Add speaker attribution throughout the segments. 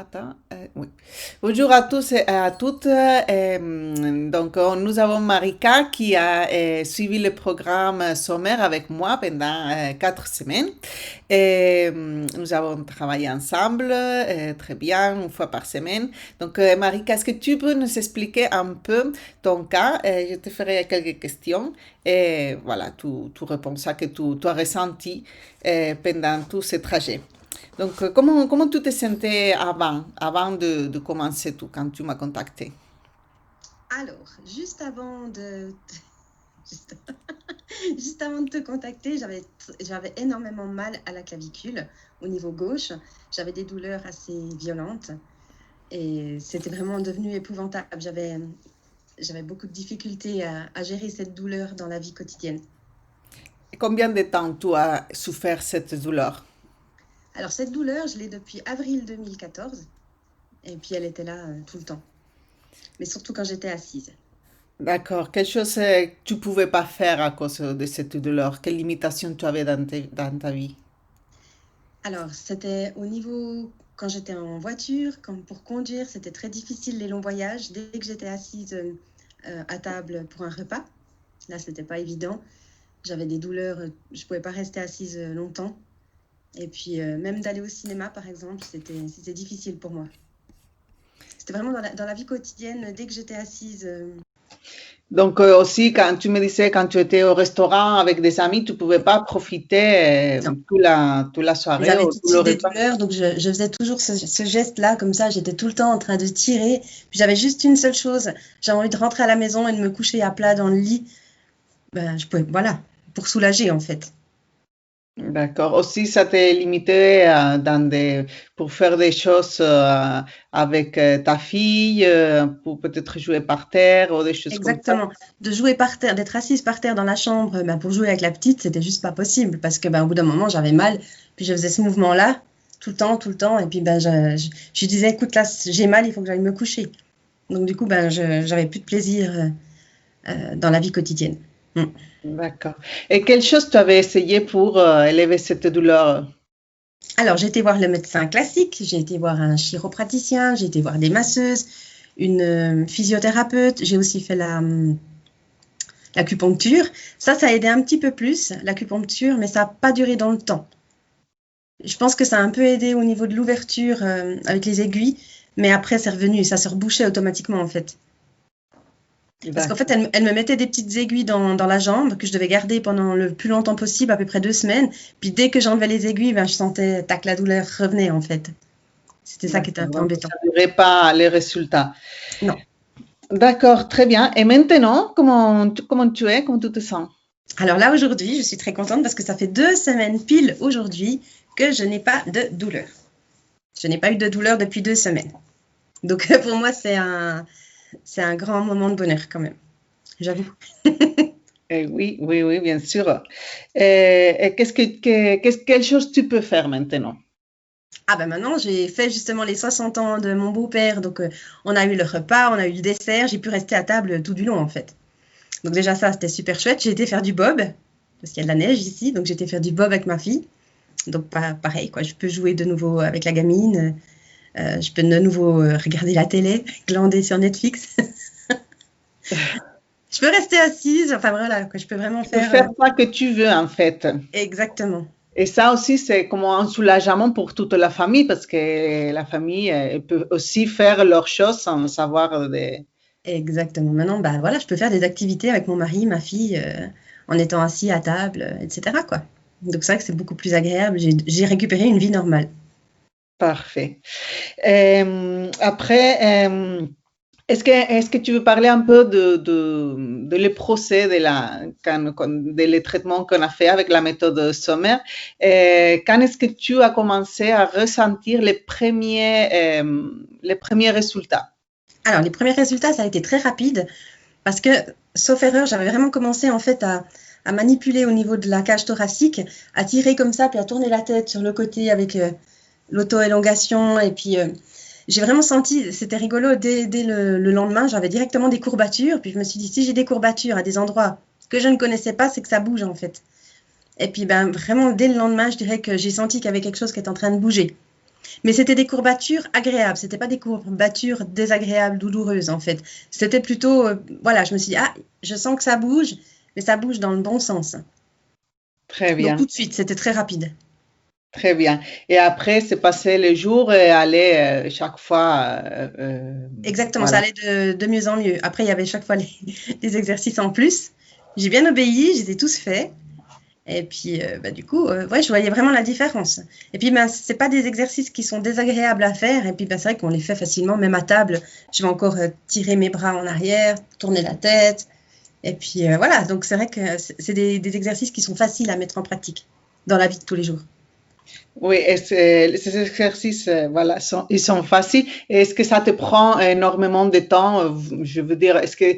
Speaker 1: Attends, oui. Bonjour à tous et à toutes. Nous avons Marika qui a suivi le programme sommaire avec moi pendant 4 semaines. Nous avons travaillé ensemble très bien, une fois par semaine. Donc, Marika, est-ce que tu peux nous expliquer un peu ton cas? Je te ferai quelques questions et voilà, tu réponds à ce que tu as ressenti pendant tout ce trajet. Donc, comment tu te sentais avant de commencer tout, quand tu m'as contacté?
Speaker 2: Alors, juste, juste avant de te contacter, j'avais énormément mal à la clavicule au niveau gauche. J'avais des douleurs assez violentes et c'était vraiment devenu épouvantable. J'avais beaucoup de difficultés à gérer cette douleur dans la vie quotidienne.
Speaker 1: Et combien de temps tu as souffert cette douleur?
Speaker 2: Alors, cette douleur, je l'ai depuis avril 2014 et puis elle était là tout le temps, mais surtout quand j'étais assise.
Speaker 1: D'accord. Quelque chose que tu pouvais pas faire à cause de cette douleur? Quelles limitations tu avais dans ta vie?
Speaker 2: Alors, c'était au niveau, quand j'étais en voiture, comme pour conduire, c'était très difficile les longs voyages. Dès que j'étais assise à table pour un repas, là, c'était pas évident. J'avais des douleurs, je pouvais pas rester assise longtemps. Et puis, même d'aller au cinéma, par exemple, c'était difficile pour moi. C'était vraiment dans la vie quotidienne, dès que j'étais assise.
Speaker 1: Donc, aussi, quand tu me disais, quand tu étais au restaurant avec des amis, tu pouvais pas profiter
Speaker 2: Non.
Speaker 1: toute la soirée
Speaker 2: J'avais
Speaker 1: ou
Speaker 2: tout de
Speaker 1: tout le
Speaker 2: suite des
Speaker 1: repas?
Speaker 2: douleurs, donc je faisais toujours ce geste-là, comme ça, j'étais tout le temps en train de tirer. Puis j'avais juste une seule chose, j'avais envie de rentrer à la maison et de me coucher à plat dans le lit. Ben, je pouvais, voilà, pour soulager en fait.
Speaker 1: D'accord. Aussi, ça t'est limité pour faire des choses avec ta fille, pour peut-être jouer par terre ou des choses comme ça.
Speaker 2: Exactement. De jouer par terre, d'être assise par terre dans la chambre, ben, pour jouer avec la petite, c'était juste pas possible parce que ben, au bout d'un moment, j'avais mal. Puis je faisais ce mouvement-là tout le temps. Et puis ben, je disais, écoute, là, j'ai mal, il faut que j'aille me coucher. Donc du coup, ben, j'avais plus de plaisir dans la vie quotidienne. Mm.
Speaker 1: D'accord. Et quelle chose tu avais essayé pour élever cette douleur?
Speaker 2: Alors, j'ai été voir le médecin classique, j'ai été voir un chiropraticien, j'ai été voir des masseuses, une physiothérapeute, j'ai aussi fait l'acupuncture. Ça a aidé un petit peu plus, l'acupuncture, mais ça n'a pas duré dans le temps. Je pense que ça a un peu aidé au niveau de l'ouverture avec les aiguilles, mais après, c'est revenu, ça se rebouchait automatiquement en fait. Parce qu'en fait,
Speaker 1: D'accord.
Speaker 2: elle me mettait des petites aiguilles dans la jambe que je devais garder pendant le plus longtemps possible, à peu près 2 semaines. Puis dès que j'enlevais les aiguilles, ben, je sentais, tac, la douleur revenait en fait. C'était ça qui était un
Speaker 1: D'accord.
Speaker 2: peu
Speaker 1: Donc,
Speaker 2: embêtant.
Speaker 1: ça ne durait pas les résultats.
Speaker 2: Non.
Speaker 1: D'accord, très bien. Et maintenant, comment tu es, comment tu te sens?
Speaker 2: Alors là, aujourd'hui, je suis très contente parce que ça fait 2 semaines pile aujourd'hui que je n'ai pas de douleur. Je n'ai pas eu de douleur depuis 2 semaines. Donc pour moi, c'est un grand moment de bonheur quand même, j'avoue.
Speaker 1: Oui, oui, oui, bien sûr. Et quelle chose tu peux faire maintenant?
Speaker 2: Ah ben maintenant, j'ai fait justement les 60 ans de mon beau-père. Donc on a eu le repas, on a eu le dessert. J'ai pu rester à table tout du long en fait. Donc déjà ça, c'était super chouette. J'ai été faire du bob parce qu'il y a de la neige ici. Donc j'ai été faire du bob avec ma fille. Donc pareil, quoi. Je peux jouer de nouveau avec la gamine. Je peux de nouveau regarder la télé, glander sur Netflix. Je peux rester assise. Enfin voilà, quoi. Je peux vraiment
Speaker 1: Tu peux
Speaker 2: faire
Speaker 1: faire ça que tu veux, en fait.
Speaker 2: exactement.
Speaker 1: Et ça aussi, c'est comme un soulagement pour toute la famille, parce que la famille peut aussi faire leurs choses sans savoir des...
Speaker 2: Exactement. Maintenant, bah voilà, je peux faire des activités avec mon mari, ma fille, en étant assis à table, etc., quoi. Donc c'est vrai que c'est beaucoup plus agréable. J'ai récupéré une vie normale.
Speaker 1: Parfait. Après, est-ce que tu veux parler un peu de le procès de les traitements qu'on a fait avec la méthode sommaire? Quand est-ce que tu as commencé à ressentir les premiers résultats?
Speaker 2: Alors, les premiers résultats, ça a été très rapide parce que, sauf erreur, j'avais vraiment commencé en fait à manipuler au niveau de la cage thoracique, à tirer comme ça, puis à tourner la tête sur le côté avec l'auto-élongation. Et puis, j'ai vraiment senti, c'était rigolo, dès le lendemain, j'avais directement des courbatures. Puis je me suis dit, si j'ai des courbatures à des endroits que je ne connaissais pas, c'est que ça bouge en fait. Et puis, ben, vraiment, dès le lendemain, je dirais que j'ai senti qu'il y avait quelque chose qui était en train de bouger. Mais c'était des courbatures agréables, c'était pas des courbatures désagréables, douloureuses en fait. C'était plutôt, voilà, je me suis dit, ah, je sens que ça bouge, mais ça bouge dans le bon sens.
Speaker 1: Très
Speaker 2: Donc
Speaker 1: bien,
Speaker 2: tout de suite, c'était très rapide.
Speaker 1: très bien. Et après, c'est passé les jours et aller chaque fois,
Speaker 2: Exactement, ça
Speaker 1: voilà.
Speaker 2: allait de mieux en mieux. Après, il y avait chaque fois les exercices en plus. J'ai bien obéi, je les ai tous faits. Et puis, du coup, ouais, je voyais vraiment la différence. Et puis, ben, c'est pas des exercices qui sont désagréables à faire. Et puis, ben, c'est vrai qu'on les fait facilement, même à table. Je vais encore tirer mes bras en arrière, tourner la tête. Et puis, voilà. Donc, c'est vrai que c'est des exercices qui sont faciles à mettre en pratique dans la vie de tous les jours.
Speaker 1: Oui, et ces exercices, voilà, ils sont faciles. Et est-ce que ça te prend énormément de temps? Je veux dire, est-ce que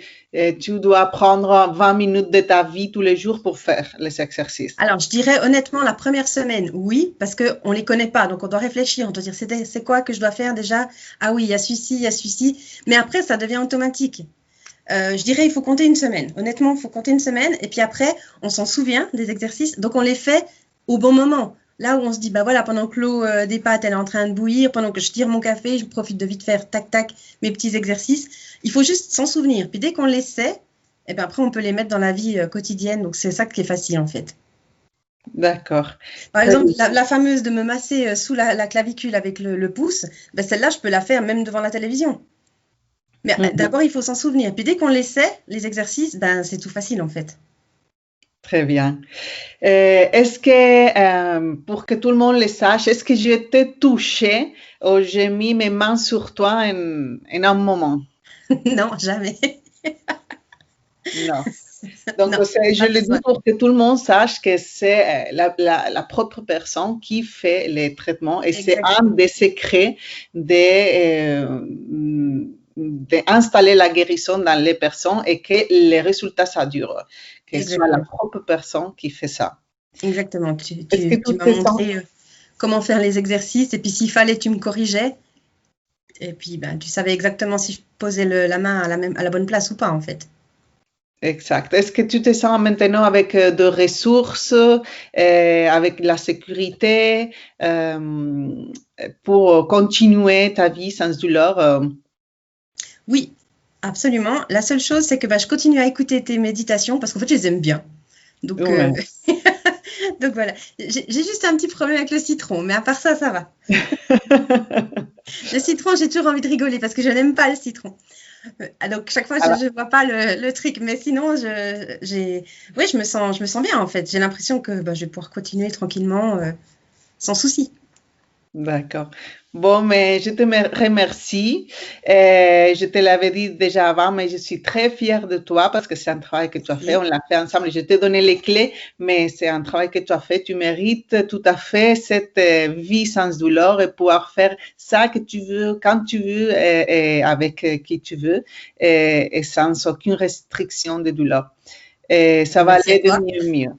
Speaker 1: tu dois prendre 20 minutes de ta vie tous les jours pour faire les exercices?
Speaker 2: Alors, je dirais honnêtement, la première semaine, oui, parce qu'on ne les connaît pas. Donc, on doit réfléchir. On doit dire, c'est quoi que je dois faire déjà? Ah oui, il y a celui-ci, il y a celui-ci. Mais après, ça devient automatique. Je dirais, il faut compter une semaine. Honnêtement, il faut compter une semaine. Et puis après, on s'en souvient des exercices. Donc, on les fait au bon moment. Là où on se dit, bah voilà, pendant que l'eau des pâtes, elle est en train de bouillir, pendant que je tire mon café, je profite de vite faire tac, tac, mes petits exercices. Il faut juste s'en souvenir. Puis dès qu'on les sait, et ben après, on peut les mettre dans la vie quotidienne. Donc, c'est ça qui est facile, en fait.
Speaker 1: D'accord.
Speaker 2: Par
Speaker 1: Très
Speaker 2: exemple,
Speaker 1: bien.
Speaker 2: la fameuse de me masser sous la clavicule avec le pouce, ben celle-là, je peux la faire même devant la télévision. Mais
Speaker 1: Mhm.
Speaker 2: d'abord, il faut s'en souvenir. Puis dès qu'on les sait, les exercices, ben, c'est tout facile en fait.
Speaker 1: Très bien. Est-ce que, pour que tout le monde le sache, est-ce que je t'ai touché ou j'ai mis mes mains sur toi en un moment?
Speaker 2: Non, jamais.
Speaker 1: Non. Donc,
Speaker 2: Non,
Speaker 1: je
Speaker 2: pas
Speaker 1: le dis
Speaker 2: besoin.
Speaker 1: pour que tout le monde sache que c'est la propre personne qui fait les traitements et c'est un
Speaker 2: Exactement.
Speaker 1: des secrets d'installer la guérison dans les personnes et que les résultats, ça dure. Que ce soit la
Speaker 2: Exactement.
Speaker 1: propre personne qui fait ça.
Speaker 2: Exactement.
Speaker 1: Est-ce que
Speaker 2: Tu
Speaker 1: tu
Speaker 2: m'as
Speaker 1: te sens
Speaker 2: montré comment faire les exercices et puis s'il fallait, tu me corrigeais. Et puis, ben, tu savais exactement si je posais la main à la bonne place ou pas en fait.
Speaker 1: exact? Est-ce que tu te sens maintenant avec de ressources, avec la sécurité pour continuer ta vie sans douleur?
Speaker 2: Oui, absolument. La seule chose, c'est que ben, je continue à écouter tes méditations parce qu'en fait, je les aime bien. Donc,
Speaker 1: Ouais.
Speaker 2: donc voilà. J'ai juste un petit problème avec le citron, mais à part ça, ça va. Le citron, j'ai toujours envie de rigoler parce que je n'aime pas le citron. Donc chaque fois, je
Speaker 1: Alors,
Speaker 2: ne vois pas le truc. Mais sinon, oui, je me sens bien en fait. J'ai l'impression que bah, je vais pouvoir continuer tranquillement, sans souci.
Speaker 1: d'accord. Bon, mais je te remercie. Je te l'avais dit déjà avant, mais je suis très fière de toi parce que c'est un travail que tu as fait. On
Speaker 2: Merci.
Speaker 1: l'a fait ensemble. Je t'ai donné les clés, mais c'est un travail que tu as fait. Tu mérites tout à fait cette vie sans douleur et pouvoir faire ça que tu veux, quand tu veux et avec qui tu veux et sans aucune restriction de douleur. Et ça va
Speaker 2: Merci à
Speaker 1: aller de
Speaker 2: toi.
Speaker 1: mieux en mieux.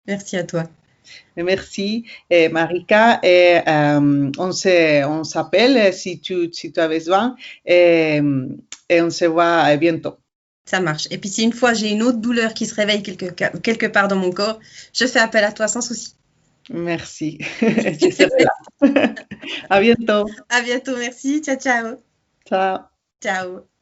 Speaker 2: Merci à toi.
Speaker 1: Merci, Marika. Et on s'appelle si tu as besoin et on se voit bientôt.
Speaker 2: Ça marche. Et puis si une fois j'ai une autre douleur qui se réveille quelque part dans mon corps, je fais appel à toi sans souci.
Speaker 1: Merci. Je serai là. À bientôt.
Speaker 2: À bientôt. Merci. Ciao, ciao.
Speaker 1: Ciao.
Speaker 2: Ciao.